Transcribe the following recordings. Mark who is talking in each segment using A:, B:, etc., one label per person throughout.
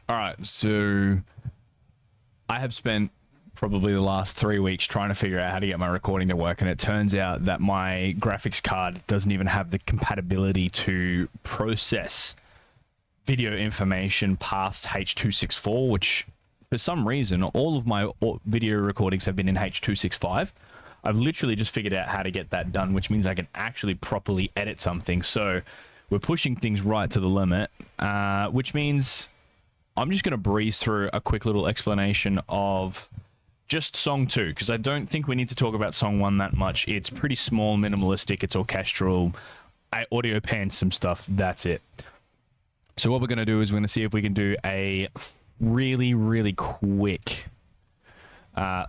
A: All right, so I have spent probably the last 3 weeks trying to figure out how to get my recording to work, and it turns out that my graphics card doesn't even have the compatibility to process video information past H.264, which for some reason all of my video recordings have been in H.265. I've literally just figured out how to get that done, which means I can actually properly edit something. So we're pushing things right to the limit, which means I'm just going to breeze through a quick little explanation of just song 2, because I don't think we need to talk about song 1 that much. It's pretty small, minimalistic, it's orchestral. I audio pan some stuff, that's it. So what we're going to do is we're going to see if we can do a really, really quick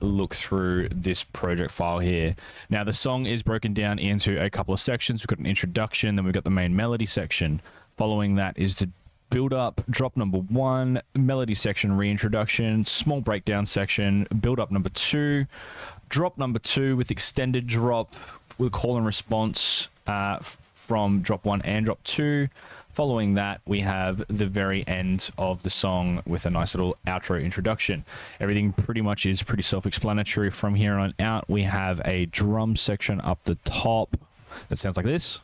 A: look through this project file here. Now, the song is broken down into a couple of sections. We've got an introduction, then we've got the main melody section. Following that is the build up, drop number 1, melody section, reintroduction, small breakdown section, build up number 2, drop number 2 with extended drop with call and response from drop 1 and drop 2. Following that, we have the very end of the song with a nice little outro introduction. Everything pretty much is pretty self-explanatory from here on out. We have a drum section up the top that sounds like this.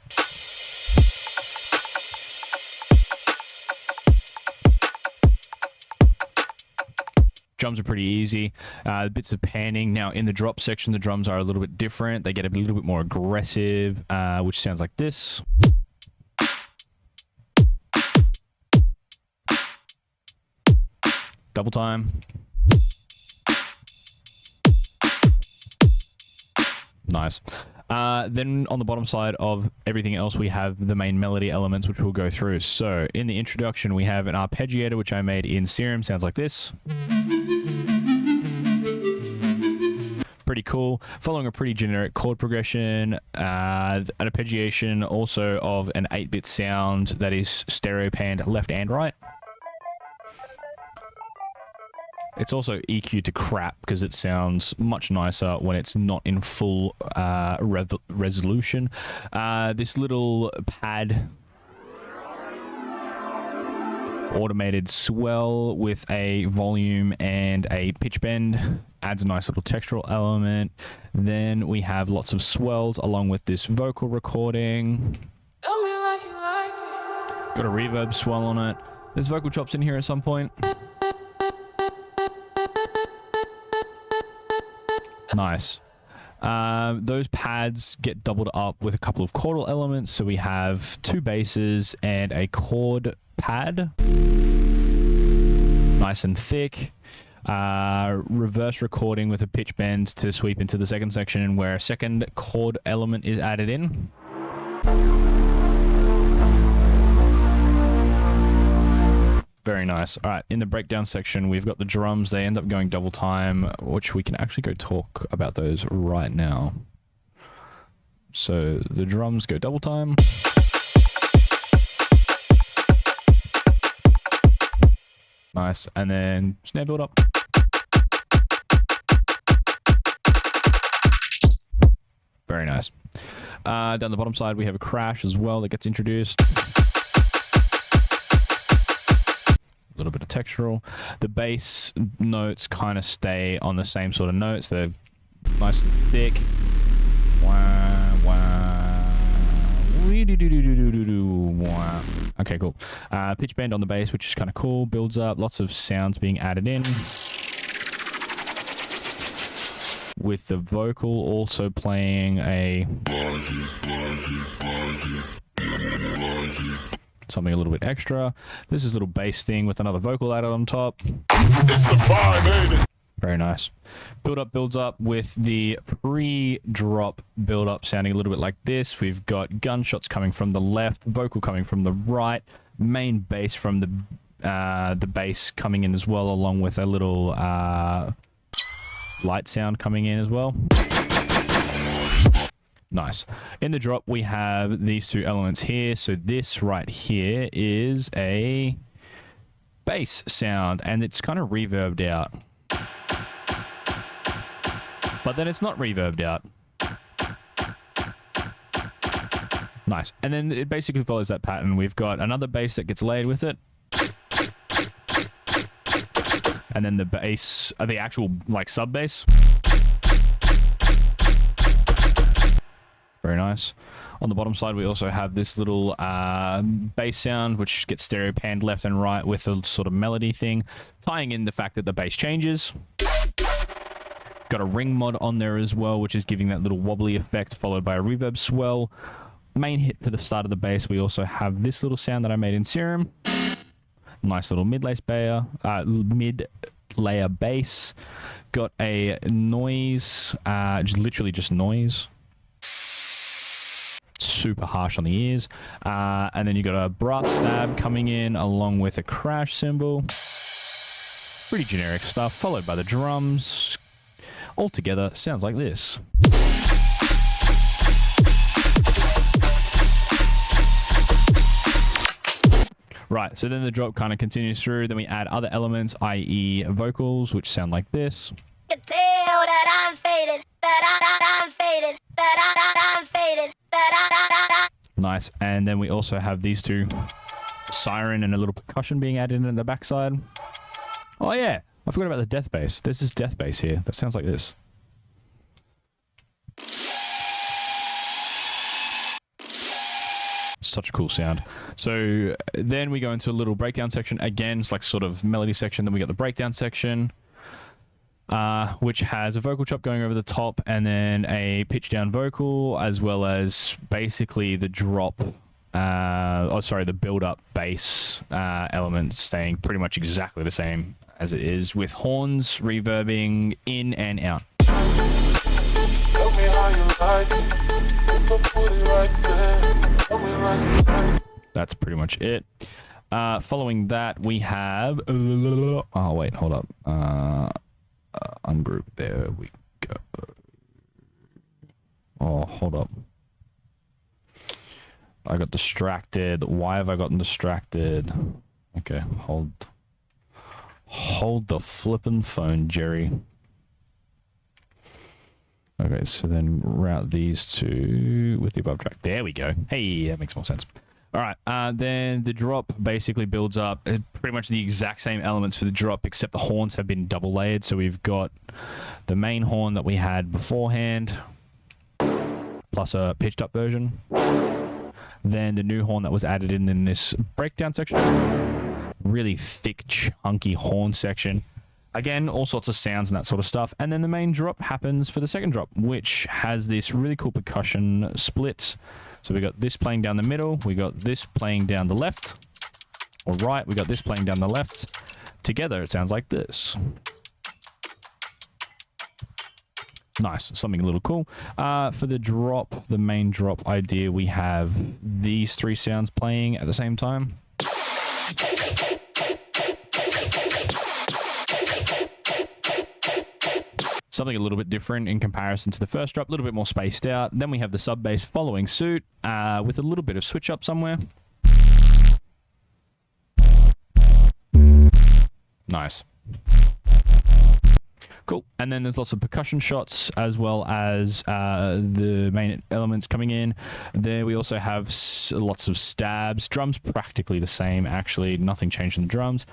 A: Drums are pretty easy. Bits of panning. Now, in the drop section, the drums are a little bit different. They get a little bit more aggressive, which sounds like this. Double time. Nice. Then on the bottom side of everything else, we have the main melody elements, which we'll go through. So in the introduction, we have an arpeggiator, which I made in Serum. Sounds like this. Pretty cool. Following a pretty generic chord progression, an arpeggiation also of an 8-bit sound that is stereo panned left and right. It's also EQ'd to crap because it sounds much nicer when it's not in full resolution. This little pad automated swell with a volume and a pitch bend adds a nice little textural element. Then we have lots of swells along with this vocal recording. Got a reverb swell on it. There's vocal chops in here at some point. Nice. Those pads get doubled up with a couple of chordal elements. So we have 2 basses and a chord pad. Nice and thick. Reverse recording with a pitch bend to sweep into the second section where a second chord element is added in. Very nice. All right, in the breakdown section, we've got the drums. They end up going double time, which we can actually go talk about those right now. So the drums go double time. Nice. And then snare build up. Very nice. Down the bottom side, we have a crash as well that gets introduced. A little bit of textural. The bass notes kind of stay on the same sort of notes. They're nice and thick. Okay, cool. Pitch bend on the bass, which is kind of cool. Builds up. Lots of sounds being added in. With the vocal also playing a something a little bit extra. This is a little bass thing with another vocal added on top. It's the vibe, baby. Very nice. Build up builds up with the pre-drop build up sounding a little bit like this. We've got gunshots coming from the left, vocal coming from the right, main bass from the bass coming in as well, along with a little light sound coming in as well. Nice. In the drop, we have these 2 elements here. So this right here is a bass sound, and it's kind of reverbed out. But then it's not reverbed out. Nice. And then it basically follows that pattern. We've got another bass that gets laid with it. and then the bass, the actual like sub bass. Very nice. On the bottom side, we also have this little bass sound, which gets stereo panned left and right with a sort of melody thing, tying in the fact that the bass changes. Got a ring mod on there as well, which is giving that little wobbly effect, followed by a reverb swell. Main hit for the start of the bass, we also have this little sound that I made in Serum. Nice little mid-layer bass. Got a noise, literally just noise. Super harsh on the ears. And then you got a brass stab coming in along with a crash cymbal. Pretty generic stuff, followed by the drums. Altogether, sounds like this. Right, so then the drop kind of continues through. Then we add other elements, i.e. vocals, which sound like this.
B: You tell that I'm faded, that I'm faded, that I'm faded, that.
A: Nice. And then we also have these two, siren and a little percussion being added in the backside. Oh yeah, I forgot about the death bass. This is death bass here. That sounds like this. Such a cool sound. So then we go into a little breakdown section. Again, it's like sort of melody section. Then we got the breakdown section, which has a vocal chop going over the top and then a pitch down vocal, as well as basically the drop, the build up bass element staying pretty much exactly the same as it is, with horns reverbing in and out.
C: Tell me how you like it. Put it right there. Tell me like it.
A: That's pretty much it. Following that, we have... oh, wait, hold up. Ungroup. There we go. Oh, hold up. I got distracted. Why have I gotten distracted? Okay, hold the flippin' phone, Jerry. Okay, so then route these two with the above track. There we go. Hey, that makes more sense. All right, then the drop basically builds up. Pretty much the exact same elements for the drop, except the horns have been double layered. So we've got the main horn that we had beforehand, plus a pitched up version. Then the new horn that was added in this breakdown section. Really thick, chunky horn section. Again, all sorts of sounds and that sort of stuff. And then the main drop happens for the second drop, which has this really cool percussion split. So we got this playing down the middle. We got this playing down the left. Or right, we got this playing down the left. Together, it sounds like this. Nice, something a little cool. For the drop, the main drop idea, we have these three sounds playing at the same time. Something a little bit different in comparison to the first drop, a little bit more spaced out. Then we have the sub bass following suit with a little bit of switch up somewhere. Nice. Cool. And then there's lots of percussion shots as well as the main elements coming in. There we also have lots of stabs. Drums practically the same, actually. Nothing changed in the drums.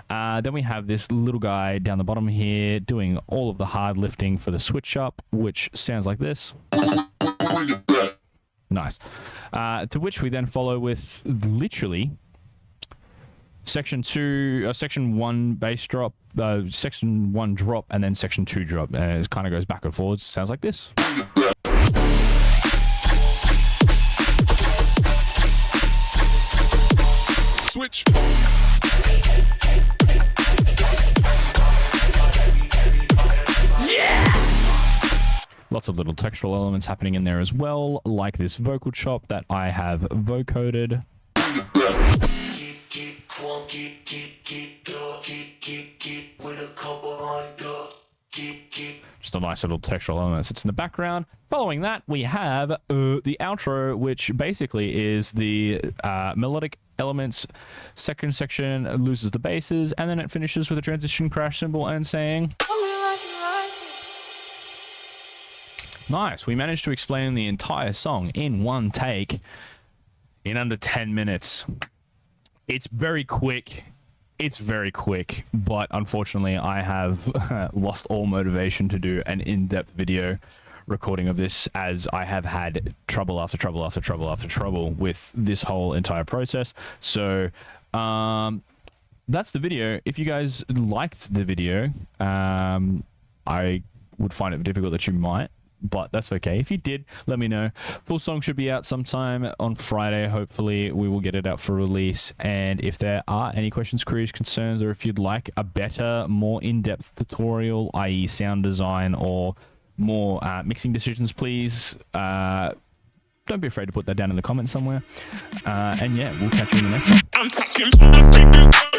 A: Then we have this little guy down the bottom here doing all of the hard lifting for the switch up, which sounds like this. Nice. To which we then follow with literally section 1 bass drop, section 1 drop, and then section 2 drop. It kind of goes back and forwards. Sounds like this.
C: Switch.
A: Lots of little textural elements happening in there as well, like this vocal chop that I have vocoded. Just a nice little textural element that sits in the background. Following that, we have the outro, which basically is the melodic elements. Second section loses the basses, and then it finishes with a transition crash cymbal and saying... Nice. We managed to explain the entire song in one take in under 10 minutes. It's very quick. it's very quick, but unfortunately I have lost all motivation to do an in-depth video recording of this, as I have had trouble after trouble after trouble after trouble with this whole entire process. So that's the video. If you guys liked the video, I would find it difficult that you might, but that's okay. If you did, let me know. Full song should be out sometime on Friday. Hopefully we will get it out for release. And if there are any questions, queries, concerns, or if you'd like a better, more in-depth tutorial, i.e. sound design or more mixing decisions, please don't be afraid to put that down in the comments somewhere. And yeah, we'll catch you in the next one.
D: I'm talking